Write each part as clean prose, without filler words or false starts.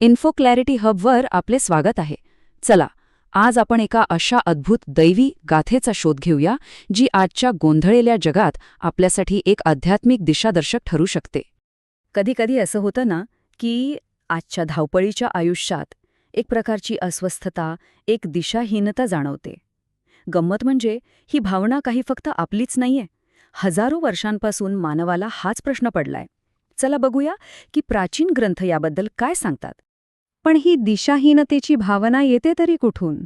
Info clarity हबवर आपले स्वागत आहे. चला, आज आपण एका अशा अद्भुत दैवी गाथेचा शोध घेऊया जी आजच्या गोंधळलेल्या जगात आपल्यासाठी एक आध्यात्मिक दिशादर्शक ठरू शकते. कधीकधी असं होतं ना की आजच्या धावपळीच्या आयुष्यात एक प्रकारची अस्वस्थता, एक दिशाहीनता जाणवते. गंमत म्हणजे ही भावना काही फक्त आपलीच नाहीये. हजारो वर्षांपासून मानवाला हाच प्रश्न पडलाय. चला बघूया की प्राचीन ग्रंथ याबद्दल काय सांगतात. पण ही दिशाहीनतेची भावना येते तरी कुठून?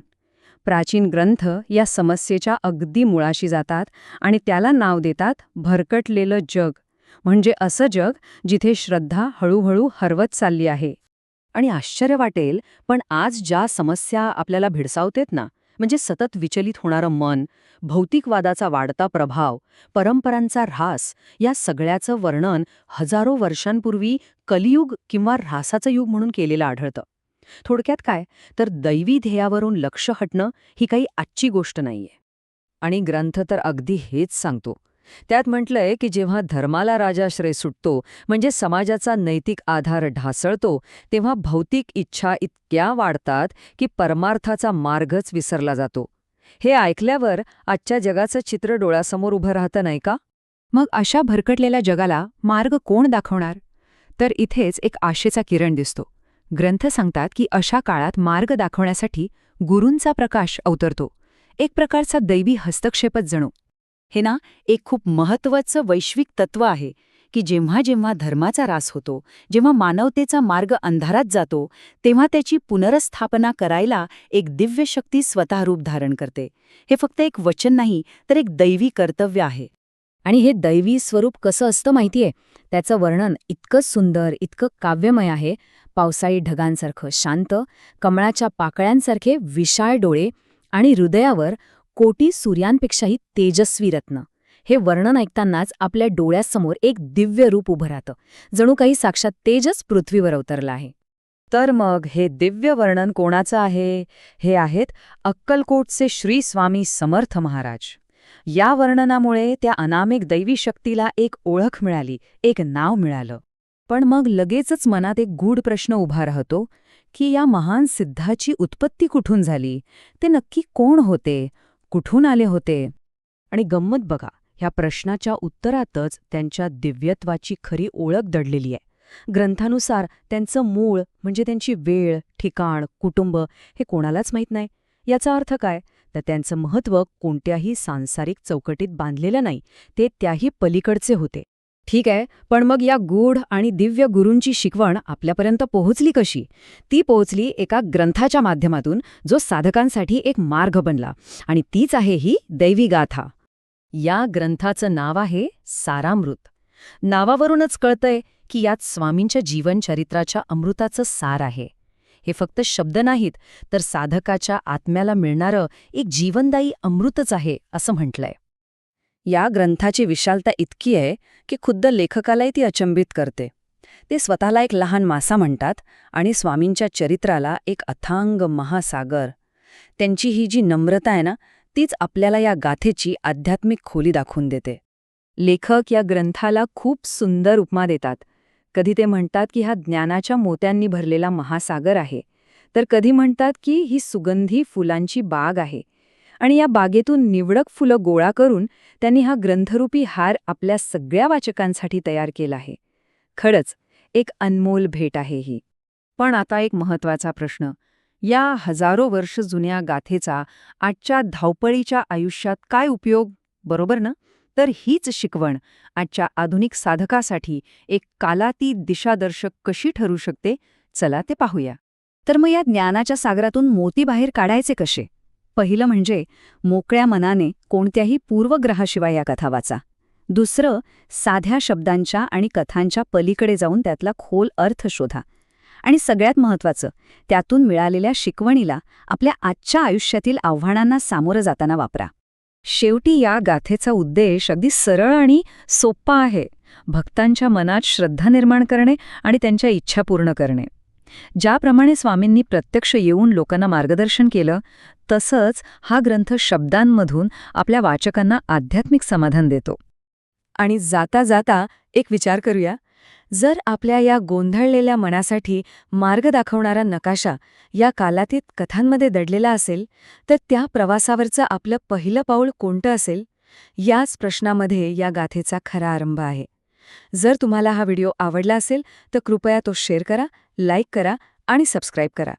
प्राचीन ग्रंथ या समस्येच्या अगदी मुळाशी जातात आणि त्याला नाव देतात भरकटलेलं जग, म्हणजे असं जग जिथे श्रद्धा हळूहळू हरवत चालली आहे. आणि आश्चर्य वाटेल, पण आज ज्या समस्या आपल्याला भेडसावतेत ना, म्हणजे सतत विचलित होणारं मन, भौतिकवादाचा वाढता प्रभाव, परंपरांचा ऱ्हास, या सगळ्याचं वर्णन हजारो वर्षांपूर्वी कलियुग किंवा ऱ्हासाचं युग म्हणून केलेलं आढळतं. थोडक्यात काय, तर दैवी ध्येयावरून लक्ष हटणं ही काही आजची गोष्ट नाहीये. आणि ग्रंथ तर अगदी हेच सांगतो. त्यात म्हटलंय की जेव्हा धर्माला राजाश्रय सुटतो, म्हणजे समाजाचा नैतिक आधार ढासळतो, तेव्हा भौतिक इच्छा इतक्या वाढतात की परमार्थाचा मार्गच विसरला जातो. हे ऐकल्यावर आजच्या जगाचं चित्र डोळ्यासमोर उभं राहतं नाही का? मग अशा भरकटलेल्या जगाला मार्ग कोण दाखवणार? तर इथेच एक आशेचा किरण दिसतो. ग्रंथ सांगतात की अशा काळात मार्ग दाखवण्यासाठी गुरूंचा प्रकाश अवतरतो, एक प्रकारचा दैवी हस्तक्षेपच जणू. हे ना, एक खूप महत्त्वाचं वैश्विक तत्त्व आहे की जेव्हा जेव्हा धर्माचा ऱ्हास होतो, जेव्हा मानवतेचा मार्ग अंधारात जातो, तेव्हा त्याची पुनर्स्थापना करायला एक दिव्य शक्ती स्वतः रूप धारण करते. हे फक्त एक वचन नाही, तर एक दैवी कर्तव्य आहे. आणि हे दैवी स्वरूप कसं असतं माहितीये? त्याचं वर्णन इतकं सुंदर, इतकं काव्यमय आहे. पावसाळी ढगांसारखं शांत, कमळाच्या पाकळ्यांसारखे विशाळ डोळे आणि हृदयावर कोटी सूर्यांपेक्षाही तेजस्वी रत्न. हे वर्णन ऐकतानाच आपल्या डोळ्यासमोर एक दिव्य रूप उभं राहतं, जणू काही साक्षात तेजच पृथ्वीवर अवतरलं आहे. तर मग हे दिव्य वर्णन कोणाचं आहे? हे आहेत अक्कलकोटचे श्री स्वामी समर्थ महाराज. या वर्णनामुळे त्या अनामिक दैवी शक्तीला एक ओळख मिळाली, एक नाव मिळालं. पण मग लगेचच मनात एक गूढ प्रश्न उभा राहतो की या महान सिद्धाची उत्पत्ती कुठून झाली? ते नक्की कोण होते? कुठून आले होते? आणि गंमत बघा, ह्या प्रश्नाच्या उत्तरातच त्यांच्या दिव्यत्वाची खरी ओळख दडलेली आहे. ग्रंथानुसार त्यांचं मूळ, म्हणजे त्यांची वेळ, ठिकाण, कुटुंब हे कोणालाच माहीत नाही. याचा अर्थ काय? तर त्यांचं महत्त्व कोणत्याही सांसारिक चौकटीत बांधलेलं नाही, ते त्याही पलीकडचे होते. ठीक आहे, पण मग या गूढ आणि दिव्य गुरूंची शिकवण आपल्यापर्यंत पोहोचली कशी? ती पोहोचली एका ग्रंथाच्या माध्यमातून, जो साधकांसाठी एक मार्ग बनला. आणि तीच आहे ही दैवी गाथा. या ग्रंथाचं नाव आहे सारामृत. नावावरूनच कळतंय की यात स्वामींच्या जीवनचरित्राच्या अमृताचं सार आहे. हे फक्त शब्द नाहीत, तर साधकाच्या आत्म्याला मिळणारं एक जीवनदायी अमृतच आहे, असं म्हटलंय. या ग्रंथाची विशालता इतकी आहे की खुद्द लेखकालाही ती अचंबित करते. ते स्वतःला एक लहान मासा म्हणतात आणि स्वामींच्या चरित्राला एक अथांग महासागर. त्यांची ही जी नम्रता आहे ना, तीच आपल्याला या गाथेची आध्यात्मिक खोली दाखवून देते. लेखक या ग्रंथाला खूप सुंदर उपमा देतात. कधी ते म्हणतात की हा ज्ञानाच्या मोत्यांनी भरलेला महासागर आहे, तर कधी म्हणतात की ही सुगंधी फुलांची बाग आहे. आणि या बागेतून निवडक फुलं गोळा करून त्यांनी हा ग्रंथरूपी हार आपल्या सगळ्या वाचकांसाठी तयार केला आहे. खरंच एक अनमोल भेट आहे ही. पण आता एक महत्त्वाचा प्रश्न, या हजारो वर्ष जुन्या गाथेचा आजच्या धावपळीच्या आयुष्यात काय उपयोग, बरोबर ना? तर हीच शिकवण आजच्या आधुनिक साधकासाठी एक कालातीत दिशादर्शक कशी ठरू शकते, चला ते पाहूया. तर मग या ज्ञानाच्या सागरातून मोती बाहेर काढायचे कसे? पहिलं म्हणजे मोकळ्या मनाने कोणत्याही पूर्वग्रहाशिवाय या कथा वाचा. दुसरं, साध्या शब्दांच्या आणि कथांच्या पलीकडे जाऊन त्यातला खोल अर्थ शोधा. आणि सगळ्यात महत्त्वाचं, त्यातून मिळालेल्या शिकवणीला आपल्या आजच्या आयुष्यातील आव्हानांना सामोरं जाताना वापरा. शेवटी या गाथेचा उद्देश अगदी सरळ आणि सोप्पा आहे. भक्तांच्या मनात श्रद्धा निर्माण करणे आणि त्यांच्या इच्छा पूर्ण करणे. ज्याप्रमाणे स्वामींनी प्रत्यक्ष येऊन लोकांना मार्गदर्शन केलं, तसंच हा ग्रंथ शब्दांमधून आपल्या वाचकांना आध्यात्मिक समाधान देतो. आणि जाता जाता एक विचार करूया, जर आपल्या या गोंधळलेल्या मनासाठी मार्ग दाखवणारा नकाशा या कालातीत कथांमध्ये दडलेला असेल, तर त्या प्रवासावरचं आपलं पहिलं पाऊल कोणतं असेल? याच प्रश्नामध्ये या गाथेचा खरा आरंभ आहे. जर तुम्हाला हा व्हिडिओ आवडला असेल तर कृपया तो शेअर करा, लाईक करा आणि सबस्क्राईब करा.